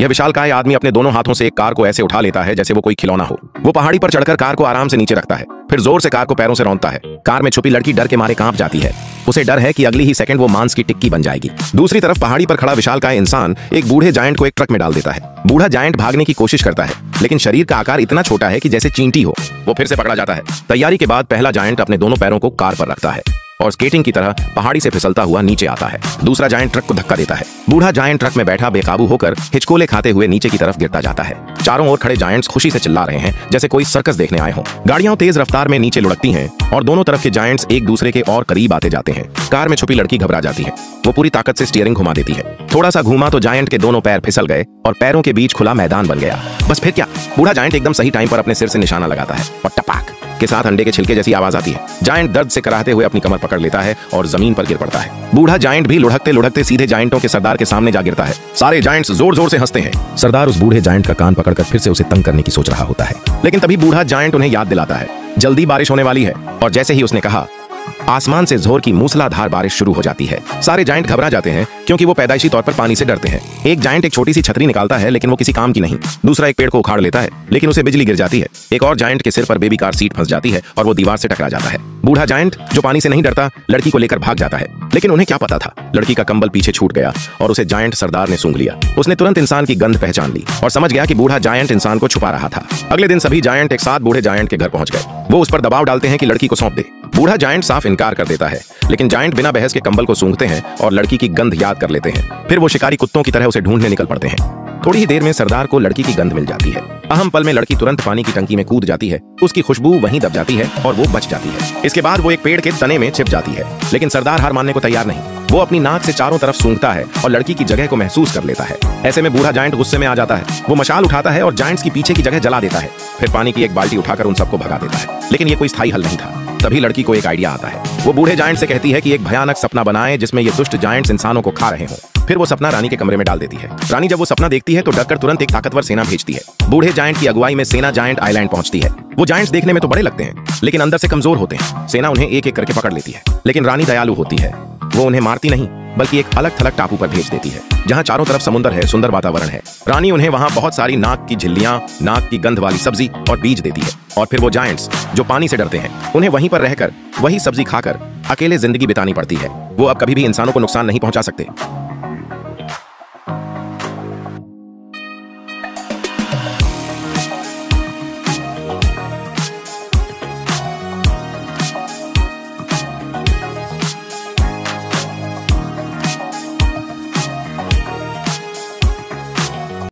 यह विशालकाय आदमी अपने दोनों हाथों से एक कार को ऐसे उठा लेता है जैसे वो कोई खिलौना हो। वो पहाड़ी पर चढ़कर कार को आराम से नीचे रखता है, फिर जोर से कार को पैरों से रौंदता है। कार में छुपी लड़की डर के मारे कांप जाती है। उसे डर है कि अगली ही सेकंड वो मांस की टिक्की बन जाएगी। दूसरी तरफ पहाड़ी पर खड़ा विशालकाय इंसान एक बूढ़े जायंट को एक ट्रक में डाल देता है। बूढ़ा जायंट भागने की कोशिश करता है, लेकिन शरीर का आकार इतना छोटा है कि जैसे चींटी हो। वो फिर से पकड़ा जाता है। तैयारी के बाद पहला जायंट अपने दोनों पैरों को कार पर रखता है और स्केटिंग की तरह पहाड़ी से फिसलता हुआ नीचे आता है। दूसरा जायंट ट्रक को धक्का देता है। बूढ़ा जायंट ट्रक में बैठा बेकाबू होकर हिचकोले खाते हुए नीचे की तरफ गिरता जाता है। चारों ओर खड़े जायंट्स खुशी से चिल्ला रहे हैं जैसे कोई सर्कस देखने आए हों। गाड़ियां तेज रफ्तार में नीचे लुढ़कती हैं और दोनों तरफ के जायंट्स एक दूसरे के और करीब आते जाते हैं। कार में छुपी लड़की घबरा जाती है। वो पूरी ताकत से स्टीयरिंग घुमा देती है। थोड़ा सा घूमा तो जायंट के दोनों पैर फिसल गए और पैरों के बीच खुला मैदान बन गया। बस फिर क्या, बूढ़ा जायंट एकदम सही टाइम पर अपने सिर से निशाना लगाता है और टपाक के साथ अंडे के छिलके जैसी आवाज आती है। जायंट दर्द से कराहते हुए अपनी कमर पकड़ लेता है और जमीन पर गिर पड़ता है। बूढ़ा जायंट भी लुढ़कते लुढ़कते सीधे जायंटों के सरदार के सामने जा गिरता है। सारे जायंट्स जोर जोर से हंसते हैं। सरदार उस बूढ़े जायंट का कान पकड़कर फिर से उसे तंग करने की सोच रहा होता है, लेकिन तभी बूढ़ा जायंट उन्हें याद दिलाता है जल्दी बारिश होने वाली है। और जैसे ही उसने कहा, आसमान से जोर की मूसलाधार बारिश शुरू हो जाती है। सारे जायंट घबरा जाते हैं क्योंकि वो पैदाइशी तौर पर पानी से डरते हैं। एक जायंट एक छोटी सी छतरी निकालता है, लेकिन वो किसी काम की नहीं। दूसरा एक पेड़ को उखाड़ लेता है, लेकिन उसे बिजली गिर जाती है। एक और जायंट के सिर पर बेबी कार सीट फंस जाती है और वो दीवार से टकरा जाता है। बूढ़ा जायंट जो पानी से नहीं डरता, लड़की को लेकर भाग जाता है, लेकिन उन्हें क्या पता था, लड़की का कंबल पीछे छूट गया और उसे जायंट सरदार ने सूंघ लिया। उसने तुरंत इंसान की गंध पहचान ली और समझ गया कि बूढ़ा जायंट इंसान को छुपा रहा था। अगले दिन सभी जायंट एक साथ बूढ़े जायंट के घर पहुंच गए। वो उस पर दबाव डालते हैं कि लड़की को सौंप दे। बूढ़ा जायंट साफ इनकार कर देता है, लेकिन जायंट बिना बहस के कंबल को सूंघते हैं और लड़की की गंध याद कर लेते हैं। फिर वो शिकारी कुत्तों की तरह उसे ढूंढने निकल पड़ते हैं। थोड़ी ही देर में सरदार को लड़की की गंध मिल जाती है। अहम पल में लड़की तुरंत पानी की टंकी में कूद जाती है। उसकी खुशबू वहीं दब जाती है और वो बच जाती है। इसके बाद वो एक पेड़ के तने में छिप जाती है, लेकिन सरदार हार मानने को तैयार नहीं। वो अपनी नाक से चारों तरफ सूंघता है और लड़की की जगह को महसूस कर लेता है। ऐसे में बूढ़ा जायंट गुस्से में आ जाता है। वो मशाल उठाता है और जायंट्स की पीछे की जगह जला देता है। फिर पानी की एक बाल्टी उठाकर उन सबको भगा देता है, लेकिन ये कोई स्थायी हल नहीं था। तभी लड़की को एक आइडिया आता है। वो बूढ़े जायंट से कहती है कि एक भयानक सपना बनाए जिसमें ये दुष्ट जायंट्स इंसानों को खा रहे हों। फिर वो सपना रानी के कमरे में डाल देती है। रानी जब वो सपना देखती है तो डरकर तुरंत एक ताकतवर सेना भेजती है। बूढ़े जायंट की अगुवाई में सेना जायंट आइलैंड पहुंचती है। वो जायंट्स देखने में तो बड़े लगते हैं, लेकिन अंदर से कमजोर होते हैं। सेना उन्हें एक एक करके पकड़ लेती है, लेकिन रानी दयालु होती है। वो उन्हें मारती नहीं, बल्कि एक अलग थलग टापू पर भेज देती है, जहां चारों तरफ समुद्र है, सुंदर वातावरण है। रानी उन्हें वहां बहुत सारी नाक की झिल्लियां, नाक की गंध वाली सब्जी और बीज देती है। और फिर वो जायंट्स जो पानी से डरते हैं, उन्हें वहीं पर रहकर वही सब्जी खाकर अकेले जिंदगी बितानी पड़ती है। वो अब कभी भी इंसानों को नुकसान नहीं पहुंचा सकते।